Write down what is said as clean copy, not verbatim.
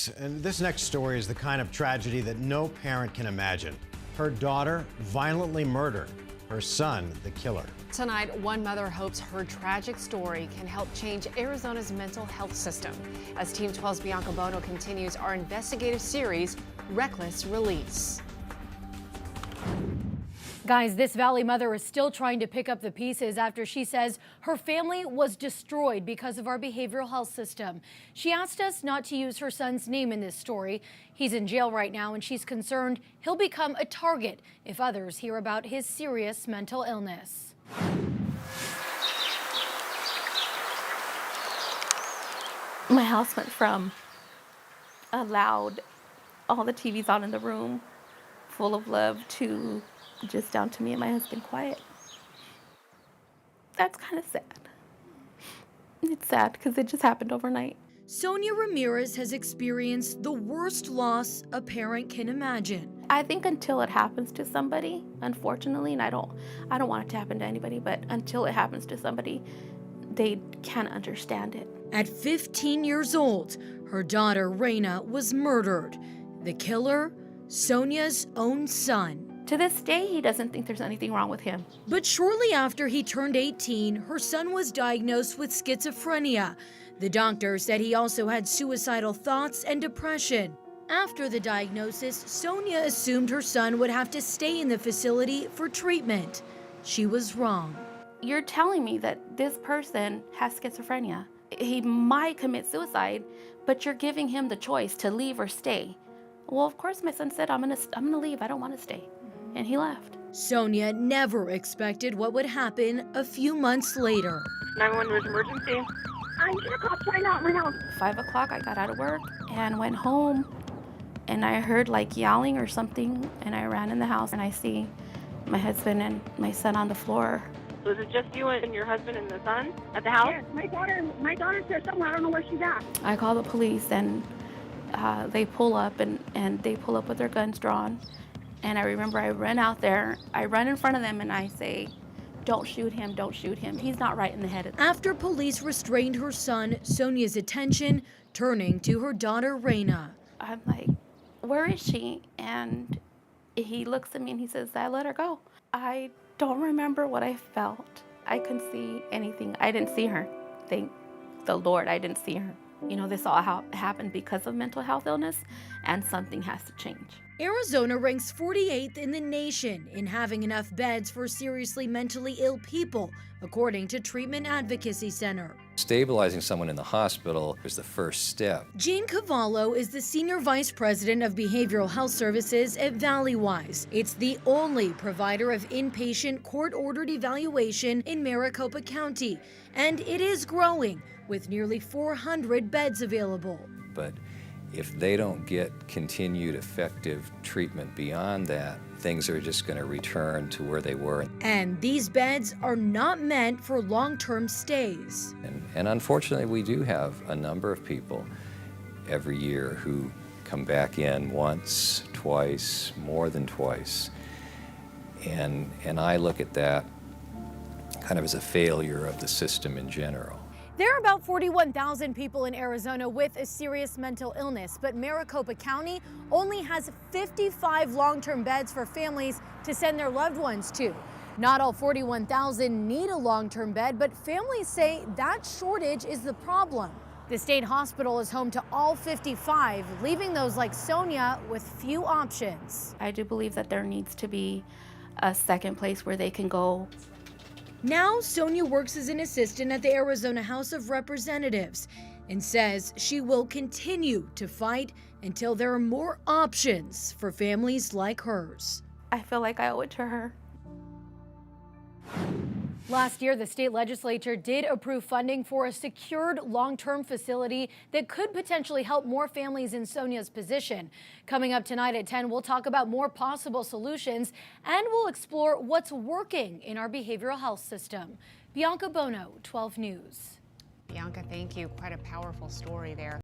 Thanks. And this next story is the kind of tragedy that no parent can imagine. Her daughter violently murdered, her son the killer. Tonight, one mother hopes her tragic story can help change Arizona's mental health system. As Team 12's Bianca Bono continues our investigative series, Reckless Release. Guys, this Valley mother is still trying to pick up the pieces after she says her family was destroyed because of our behavioral health system. She asked us not to use her son's name in this story. He's in jail right now, and she's concerned he'll become a target if others hear about his serious mental illness. My house went from a loud, all the TVs on in the room, full of love, to just down to me and my husband quiet. That's kind of sad. It's sad because it just happened overnight. Sonia Ramirez has experienced the worst loss a parent can imagine. I think until it happens to somebody, unfortunately, and I don't want it to happen to anybody, but until it happens to somebody, they can't understand it. At 15 years old, her daughter Raina was murdered. The killer, Sonia's own son. To this day, he doesn't think there's anything wrong with him. But shortly after he turned 18, her son was diagnosed with schizophrenia. The doctor said he also had suicidal thoughts and depression. After the diagnosis, Sonia assumed her son would have to stay in the facility for treatment. She was wrong. You're telling me that this person has schizophrenia. He might commit suicide, but you're giving him the choice to leave or stay. Well, of course, my son said, I'm gonna leave. I don't want to stay. And he left. Sonia never expected what would happen a few months later. 911 emergency. I'm gonna call right now. 5 o'clock, I got out of work and went home, and I heard like yelling or something, and I ran in the house and I see my husband and my son on the floor. So is it just you and your husband and the son at the house? Yes, my daughter's there somewhere. I don't know where she's at. I call the police, and they pull up, and they pull up with their guns drawn. And I remember I run out there, I run in front of them, and I say, don't shoot him, don't shoot him. He's not right in the head. After police restrained her son, Sonia's attention turning to her daughter Raina. I'm like, where is she? And he looks at me and he says, I let her go. I don't remember what I felt. I couldn't see anything. I didn't see her. Thank the Lord, I didn't see her. You know, this all happened because of mental health illness, and something has to change. Arizona ranks 48th in the nation in having enough beds for seriously mentally ill people, according to Treatment Advocacy Center. Stabilizing someone in the hospital is the first step. Jean Cavallo is the Senior Vice President of Behavioral Health Services at Valleywise. It's the only provider of inpatient court-ordered evaluation in Maricopa County, and it is growing, with nearly 400 beds available. But if they don't get continued effective treatment beyond that, things are just going to return to where they were. And these beds are not meant for long-term stays. And unfortunately, we do have a number of people every year who come back in once, twice, more than twice. And I look at that kind of as a failure of the system in general. There are about 41,000 people in Arizona with a serious mental illness, but Maricopa County only has 55 long-term beds for families to send their loved ones to. Not all 41,000 need a long-term bed, but families say that shortage is the problem. The state hospital is home to all 55, leaving those like Sonia with few options. I do believe that there needs to be a second place where they can go. Now, Sonia works as an assistant at the Arizona House of Representatives and says she will continue to fight until there are more options for families like hers. I feel like I owe it to her. Last year, the state legislature did approve funding for a secured long-term facility that could potentially help more families in Sonia's position. Coming up tonight at 10, we'll talk about more possible solutions, and we'll explore what's working in our behavioral health system. Bianca Bono, 12 News. Bianca, thank you. Quite a powerful story there.